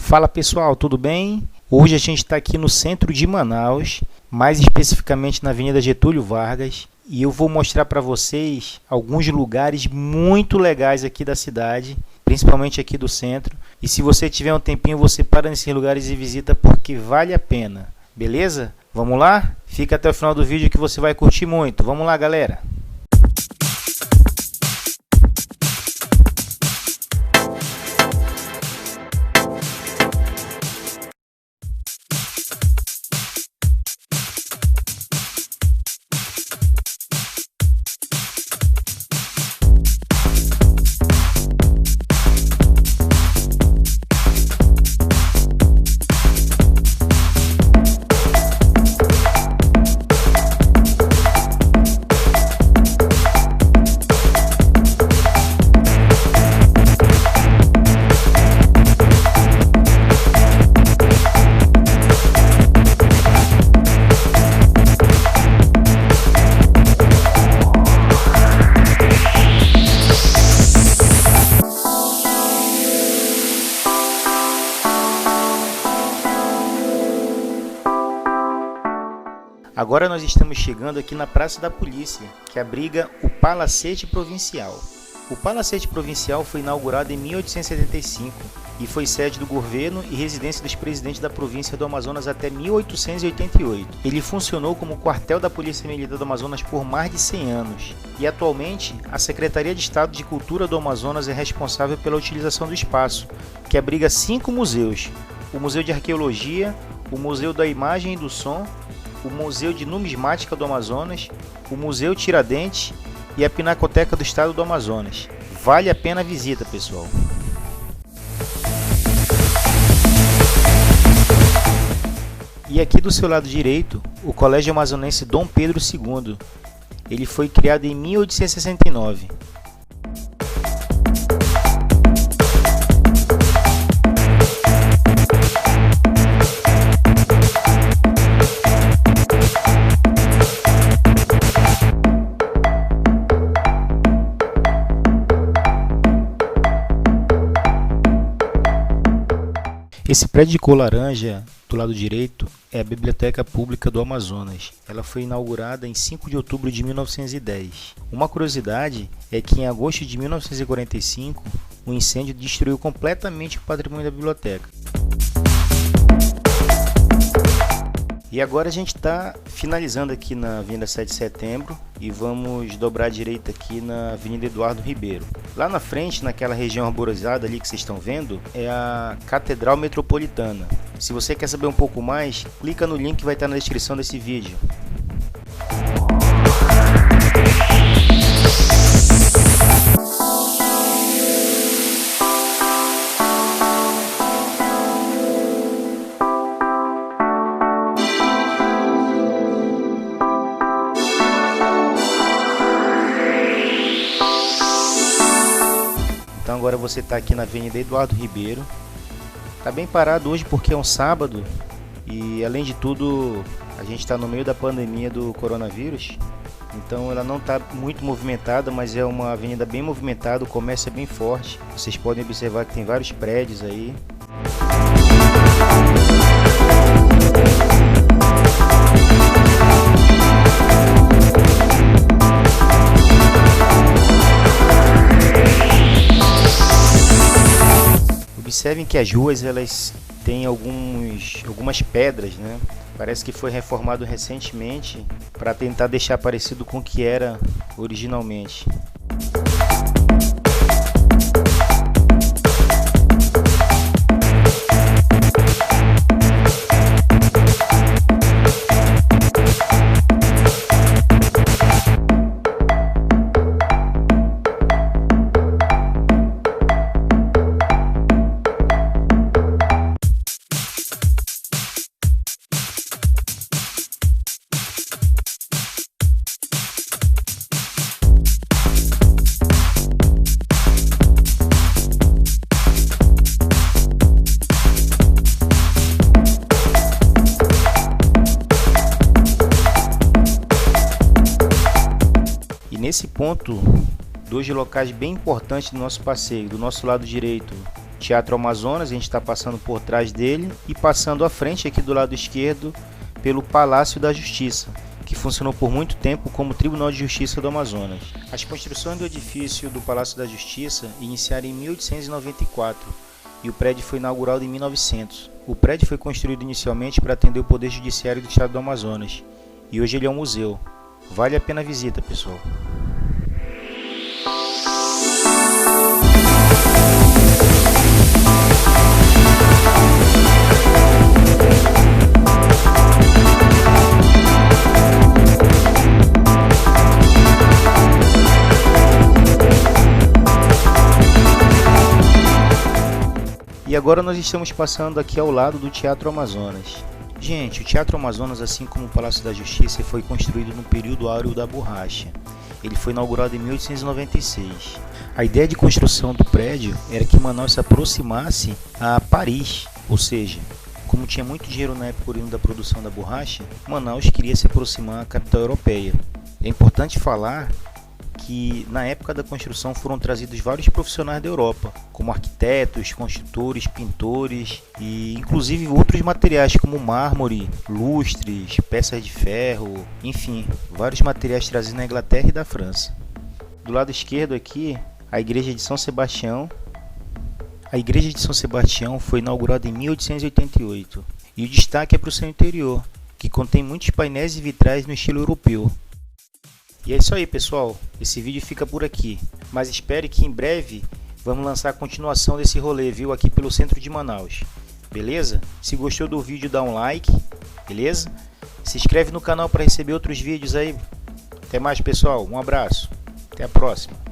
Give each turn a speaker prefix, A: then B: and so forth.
A: Fala pessoal, tudo bem? Hoje a gente está aqui no centro de Manaus, mais especificamente na Avenida Getúlio Vargas, e eu vou mostrar para vocês alguns lugares muito legais aqui da cidade, principalmente aqui do centro. E se você tiver um tempinho, você para nesses lugares e visita porque vale a pena, beleza? Vamos lá? Fica até o final do vídeo que você vai curtir muito. Vamos lá, galera! Agora nós estamos chegando aqui na Praça da Polícia, que abriga o Palacete Provincial. O Palacete Provincial foi inaugurado em 1875 e foi sede do governo e residência dos presidentes da província do Amazonas até 1888. Ele funcionou como quartel da Polícia Militar do Amazonas por mais de 100 anos e atualmente a Secretaria de Estado de Cultura do Amazonas é responsável pela utilização do espaço, que abriga 5 museus: o Museu de Arqueologia, o Museu da Imagem e do Som, o Museu de Numismática do Amazonas, o Museu Tiradentes e a Pinacoteca do Estado do Amazonas. Vale a pena a visita, pessoal. E aqui do seu lado direito, o Colégio Amazonense Dom Pedro II. Ele foi criado em 1869. Esse prédio de cor laranja, do lado direito, é a Biblioteca Pública do Amazonas. Ela foi inaugurada em 5 de outubro de 1910. Uma curiosidade é que em agosto de 1945, um incêndio destruiu completamente o patrimônio da biblioteca. E agora a gente está finalizando aqui na Avenida 7 de Setembro e vamos dobrar à direita aqui na Avenida Eduardo Ribeiro. Lá na frente, naquela região arborizada ali que vocês estão vendo, é a Catedral Metropolitana. Se você quer saber um pouco mais, clica no link que vai estar na descrição desse vídeo. Então agora você está aqui na Avenida Eduardo Ribeiro. Está bem parado hoje porque é um sábado e além de tudo a gente está no meio da pandemia do coronavírus. Então ela não está muito movimentada, mas é uma avenida bem movimentada, o comércio é bem forte. Vocês podem observar que tem vários prédios aí. Observem que as ruas elas têm algumas pedras, né? Parece que foi reformado recentemente para tentar deixar parecido com o que era originalmente. Nesse ponto, dois locais bem importantes do nosso passeio. Do nosso lado direito Teatro Amazonas, a gente está passando por trás dele e passando à frente aqui do lado esquerdo pelo Palácio da Justiça, que funcionou por muito tempo como Tribunal de Justiça do Amazonas. As construções do edifício do Palácio da Justiça iniciaram em 1894 e o prédio foi inaugurado em 1900. O prédio foi construído inicialmente para atender o Poder Judiciário do Estado do Amazonas e hoje ele é um museu. Vale a pena a visita, pessoal. E agora nós estamos passando aqui ao lado do Teatro Amazonas. Gente, o Teatro Amazonas, assim como o Palácio da Justiça, foi construído no período áureo da borracha. Ele foi inaugurado em 1896. A ideia de construção do prédio era que Manaus se aproximasse a Paris, ou seja, como tinha muito dinheiro na época oriundo da produção da borracha, Manaus queria se aproximar à capital europeia. É importante falar que na época da construção foram trazidos vários profissionais da Europa, como arquitetos, construtores, pintores e inclusive outros materiais como mármore, lustres, peças de ferro, enfim, vários materiais trazidos na Inglaterra e da França. Do lado esquerdo aqui, a Igreja de São Sebastião. A Igreja de São Sebastião foi inaugurada em 1888 e o destaque é para o seu interior, que contém muitos painéis e vitrais no estilo europeu. E é isso aí, pessoal, esse vídeo fica por aqui, mas espere que em breve vamos lançar a continuação desse rolê, viu, aqui pelo centro de Manaus, beleza? Se gostou do vídeo, dá um like, beleza? Se inscreve no canal para receber outros vídeos aí. Até mais, pessoal, um abraço, até a próxima.